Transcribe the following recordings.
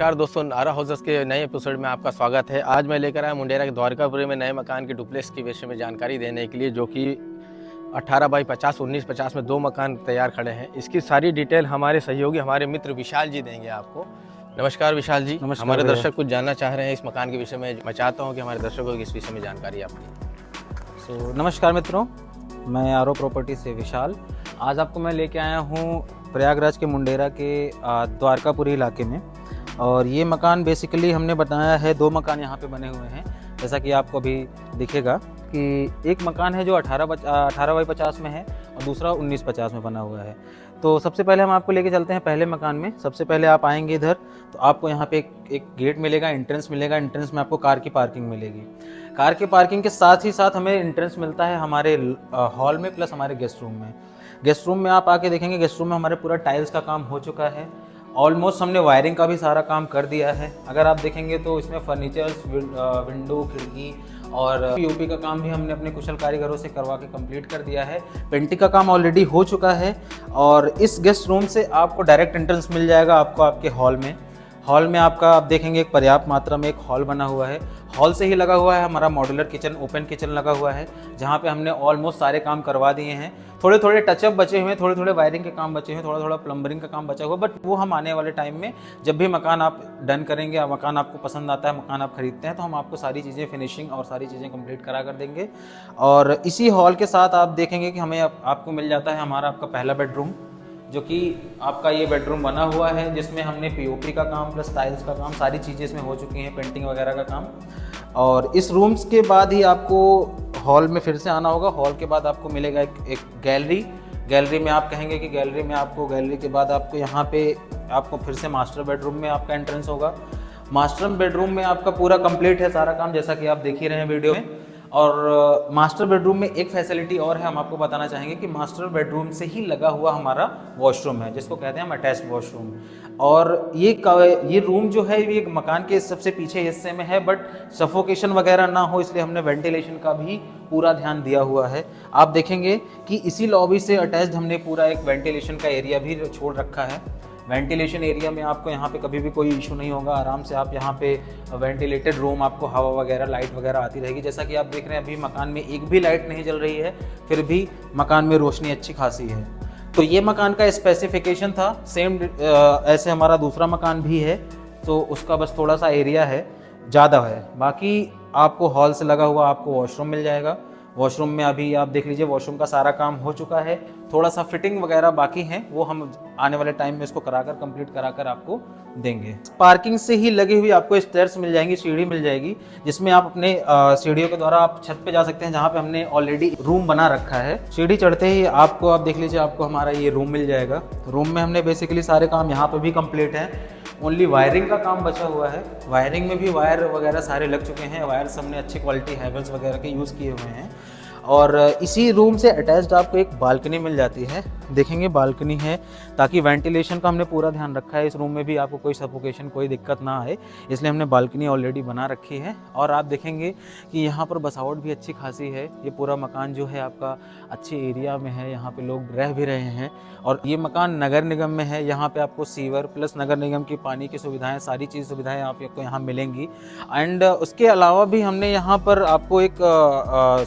नमस्कार दोस्तों, नारा हाउसेस के नए एपिसोड में आपका स्वागत है। आज मैं लेकर आया मुंडेरा के द्वारकापुरी में नए मकान के डुप्लेक्स के विषय में जानकारी देने के लिए, जो कि 18 बाई 50 1950 में 2 मकान तैयार खड़े हैं। इसकी सारी डिटेल हमारे सहयोगी हमारे मित्र विशाल जी देंगे आपको। नमस्कार विशाल जी। नमस्कार हमारे भैया। दर्शक कुछ जानना चाह रहे हैं इस मकान के विषय में। मैं चाहता हूँ कि हमारे दर्शकों को इस विषय में जानकारी आप दें। नमस्कार मित्रों, मैं आरो प्रॉपर्टी से विशाल। आज आपको मैं लेके आया हूँ प्रयागराज के मुंडेरा के द्वारकापुरी इलाके में। और ये मकान बेसिकली हमने बताया है, 2 मकान यहाँ पे बने हुए हैं। जैसा कि आपको अभी दिखेगा कि एक मकान है जो 18 बाई 50 में है और दूसरा 1950 में बना हुआ है। तो सबसे पहले हम आपको लेके चलते हैं पहले मकान में। सबसे पहले आप आएंगे इधर तो आपको यहाँ पे एक गेट मिलेगा, एंट्रेंस मिलेगा। एंट्रेंस में आपको कार की पार्किंग मिलेगी। कार की पार्किंग के साथ ही साथ हमें एंट्रेंस मिलता है हमारे हॉल में प्लस हमारे गेस्ट रूम में। गेस्ट रूम में आप आके देखेंगे, गेस्ट रूम में हमारे पूरा टाइल्स का काम हो चुका है। ऑलमोस्ट हमने वायरिंग का भी सारा काम कर दिया है। अगर आप देखेंगे तो इसमें फर्नीचर्स, विंडो, खिड़की और पीओपी का काम भी हमने अपने कुशल कारीगरों से करवा के कंप्लीट कर दिया है। पेंटिंग का काम ऑलरेडी हो चुका है। और इस गेस्ट रूम से आपको डायरेक्ट एंट्रेंस मिल जाएगा आपको आपके हॉल में। हॉल में आपका आप देखेंगे एक पर्याप्त मात्रा में एक हॉल बना हुआ है। हॉल से ही लगा हुआ है हमारा मॉड्यूलर किचन, ओपन किचन लगा हुआ है, जहाँ पे हमने ऑलमोस्ट सारे काम करवा दिए हैं। थोड़े थोड़े टचअप बचे हुए हैं, थोड़े थोड़े वायरिंग के काम बचे हुए हैं, थोड़ा थोड़ा प्लम्बरिंग का काम बचा हुआ है। बट वो हम आने वाले टाइम में जब भी मकान आप डन करेंगे, मकान आपको पसंद आता है, मकान आप खरीदते हैं, तो हम आपको सारी चीज़ें फिनिशिंग और सारी चीज़ें कंप्लीट करा कर देंगे। और इसी हॉल के साथ आप देखेंगे कि हमें आपको मिल जाता है हमारा आपका पहला बेडरूम, जो कि आपका ये बेडरूम बना हुआ है, जिसमें हमने पीओपी का काम प्लस टाइल्स का काम, सारी चीज़ें इसमें हो चुकी हैं, पेंटिंग वगैरह का काम। और इस रूम्स के बाद ही आपको हॉल में फिर से आना होगा। हॉल के बाद आपको मिलेगा एक गैलरी में आप कहेंगे कि गैलरी के बाद आपको यहाँ पे आपको फिर से मास्टर बेडरूम में आपका एंट्रेंस होगा। मास्टर बेडरूम में आपका पूरा कंप्लीट है सारा काम, जैसा कि आप देख ही रहे हैं वीडियो में। और मास्टर बेडरूम में एक फैसिलिटी और है, हम आपको बताना चाहेंगे कि मास्टर बेडरूम से ही लगा हुआ हमारा वॉशरूम है, जिसको कहते हैं हम अटैच्ड वॉशरूम। और ये रूम जो है ये मकान के सबसे पीछे हिस्से में है, बट सफोकेशन वगैरह ना हो इसलिए हमने वेंटिलेशन का भी पूरा ध्यान दिया हुआ है। आप देखेंगे कि इसी लॉबी से अटैच्ड हमने पूरा एक वेंटिलेशन का एरिया भी छोड़ रखा है। वेंटिलेशन एरिया में आपको यहाँ पे कभी भी कोई इशू नहीं होगा। आराम से आप यहाँ पे वेंटिलेटेड रूम, आपको हवा वगैरह, लाइट वगैरह आती रहेगी। जैसा कि आप देख रहे हैं अभी मकान में एक भी लाइट नहीं जल रही है, फिर भी मकान में रोशनी अच्छी खासी है। तो ये मकान का स्पेसिफिकेशन था। सेम ऐसे हमारा दूसरा मकान भी है, तो उसका बस थोड़ा सा एरिया है, ज़्यादा है। बाकी आपको हॉल से लगा हुआ आपको वॉशरूम मिल जाएगा। वॉशरूम में अभी आप देख लीजिए, वॉशरूम का सारा काम हो चुका है। थोड़ा सा फिटिंग वगैरह बाकी है, वो हम आने वाले टाइम में इसको कंप्लीट कराकर आपको देंगे। पार्किंग से ही लगी हुई आपको स्टेयर्स मिल जाएंगी, सीढ़ी मिल जाएगी, जिसमें आप अपने सीढ़ियों के द्वारा आप छत पे जा सकते हैं, जहाँ पे हमने ऑलरेडी रूम बना रखा है। सीढ़ी चढ़ते ही आपको, आप देख लीजिए, आपको हमारा ये रूम मिल जाएगा। रूम में हमने बेसिकली सारे काम यहाँ पे भी कंप्लीट है। ओनली वायरिंग का काम बचा हुआ है। वायरिंग में भी वायर वगैरह सारे लग चुके हैं। वायर्स हमने अच्छी क्वालिटी हैवेल्स वगैरह के यूज़ किए हुए हैं। और इसी रूम से अटैच्ड आपको एक बालकनी मिल जाती है। देखेंगे बालकनी है, ताकि वेंटिलेशन का हमने पूरा ध्यान रखा है। इस रूम में भी आपको कोई सफोकेशन, कोई दिक्कत ना आए, इसलिए हमने बालकनी ऑलरेडी बना रखी है। और आप देखेंगे कि यहाँ पर बसावट भी अच्छी खासी है। ये पूरा मकान जो है आपका अच्छे एरिया में है, यहाँ पे लोग रह भी रहे हैं। और ये मकान नगर निगम में है। यहाँ पे आपको सीवर प्लस नगर निगम की पानी की सुविधाएं, सारी चीज़ सुविधाएं आपको यहाँ मिलेंगी। एंड उसके अलावा भी हमने यहाँ पर आपको एक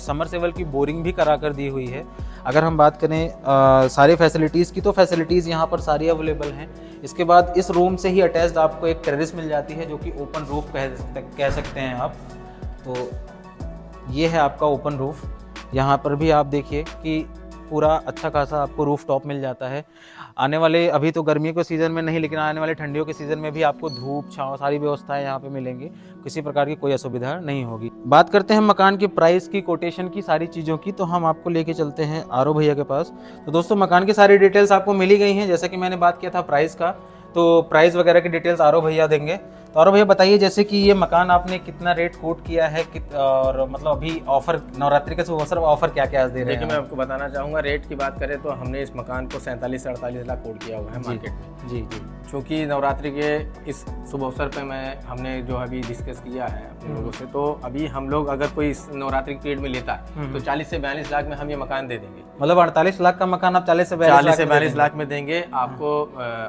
समरसेबल की बोरिंग भी करा कर दी हुई है। अगर हम बात करें सारी फैसिलिटीज़ की, तो फैसिलिटीज़ यहाँ पर सारी अवेलेबल हैं। इसके बाद इस रूम से ही अटैच्ड आपको एक टेरेस मिल जाती है, जो कि ओपन रूफ कह सकते हैं आप। तो ये है आपका ओपन रूफ। यहाँ पर भी आप देखिए कि पूरा अच्छा खासा आपको रूफ टॉप मिल जाता है। आने वाले, अभी तो गर्मियों के सीज़न में नहीं, लेकिन आने वाले ठंडियों के सीज़न में भी आपको धूप छाँव सारी व्यवस्थाएं यहाँ पे मिलेंगी। किसी प्रकार की कोई असुविधा नहीं होगी। बात करते हैं मकान की प्राइस की, कोटेशन की, सारी चीज़ों की, तो हम आपको लेके चलते हैं आरो भैया के पास। तो दोस्तों, मकान की सारी डिटेल्स आपको मिल ही गई हैं। जैसा कि मैंने बात किया था प्राइस का, तो प्राइस वगैरह की डिटेल्स आरो भैया देंगे। तो आरो भैया बताइए, जैसे कि ये मकान आपने कितना रेट कोट किया है, और मतलब अभी ऑफर नवरात्रि का ऑफर क्या क्या दे रहे हैं? देखिए, मैं आपको बताना चाहूँगा, रेट की बात करें तो हमने इस मकान को 47 से 48 लाख कोट किया हुआ है मार्केट में। जी जी। चूँकि नवरात्रि के इस शुभ अवसर पे हमने जो अभी डिस्कस किया है अपने लोगों से, तो अभी हम लोग अगर कोई इस नवरात्रि के पीरियड में लेता है तो 40 से 42 लाख में हम ये मकान दे देंगे। मतलब 48 लाख का मकान आप 40 से 42 लाख में देंगे आपको।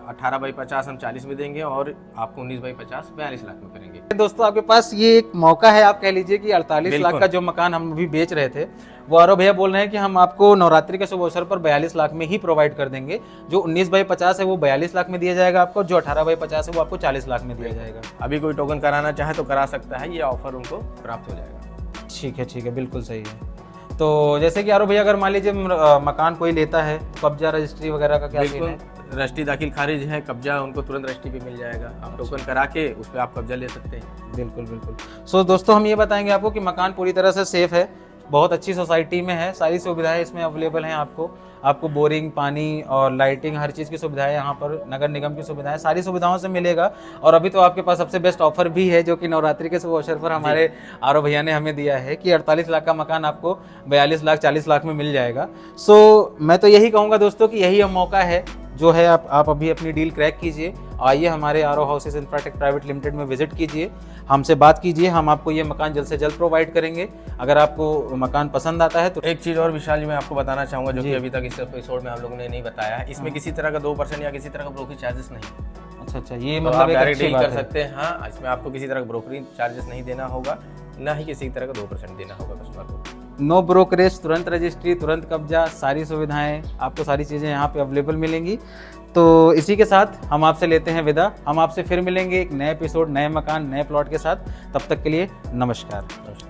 18 बाई 50 हम 40 में देंगे और आपको 19 बाई 50 42 लाख में करेंगे। दोस्तों आपके पास ये एक मौका है, आप कह लीजिए कि 48 लाख का जो मकान हम अभी बेच रहे थे वो आरव भैया बोल रहे हैं कि हम आपको नवरात्रि के शुभ अवसर पर 42 लाख में ही प्रोवाइड कर देंगे। जो 19 बाई 50 है वो 42 लाख में दिया जाएगा आपको, जो 18 बाई 50 है वो आपको 40 लाख में दिया जाएगा। अभी कोई टोकन कराना चाहे तो करा सकता है, ये ऑफर उनको प्राप्त हो जाएगा। ठीक है, बिल्कुल सही है। तो जैसे कि आरव भैया अगर मान लीजिए मकान कोई लेता है, कब्जा रजिस्ट्री वगैरह का क्या सीन है? रजिस्ट्री दाखिल खारिज है, कब्जा उनको तुरंत रजिस्ट्री पे मिल जाएगा। आप टोकन करा के उस पर आप कब्जा ले सकते हैं। बिल्कुल। सो दोस्तों हम ये बताएंगे आपको कि मकान पूरी तरह से सेफ है, बहुत अच्छी सोसाइटी में है, सारी सुविधाएं इसमें अवेलेबल हैं। आपको बोरिंग, पानी और लाइटिंग, हर चीज़ की सुविधाएं यहाँ पर, नगर निगम की सुविधाएं, सारी सुविधाओं से मिलेगा। और अभी तो आपके पास सबसे बेस्ट ऑफर भी है जो कि नवरात्रि के शुभ अवसर पर हमारे आरव भैया ने हमें दिया है कि 48 लाख का मकान आपको 42 लाख 40 लाख में मिल जाएगा। सो मैं तो यही कहूँगा दोस्तों कि यही मौका है जो है, आप अभी अपनी डील क्रैक कीजिए, आइए हमारे Aarav houses Infratech private limited में विजिट कीजिए, हमसे बात कीजिए, हम आपको ये मकान जल्द से जल्द प्रोवाइड करेंगे। अगर आपको मकान पसंद आता है तो एक चीज़ और विशाल जी मैं आपको बताना चाहूँगा जो कि अभी तक इस एपिसोड में हम लोगों ने नहीं बताया है, इसमें किसी तरह का 2% या किसी तरह का ब्रोकरेज चार्जेस नहीं। अच्छा, ये तो मतलब आप एक डायरेक्ट अच्छी डील बात कर है। सकते हैं। हाँ, इसमें आपको किसी तरह का ब्रोकरेज चार्जेस नहीं देना होगा, ना ही किसी तरह का 2% देना होगा कस्टमर को। नो ब्रोकरेज, तुरंत रजिस्ट्री, तुरंत कब्जा, सारी सुविधाएं, आपको सारी चीज़ें यहाँ पे अवेलेबल मिलेंगी। तो इसी के साथ हम आपसे लेते हैं विदा। हम आपसे फिर मिलेंगे एक नए एपिसोड, नए मकान, नए प्लॉट के साथ। तब तक के लिए नमस्कार।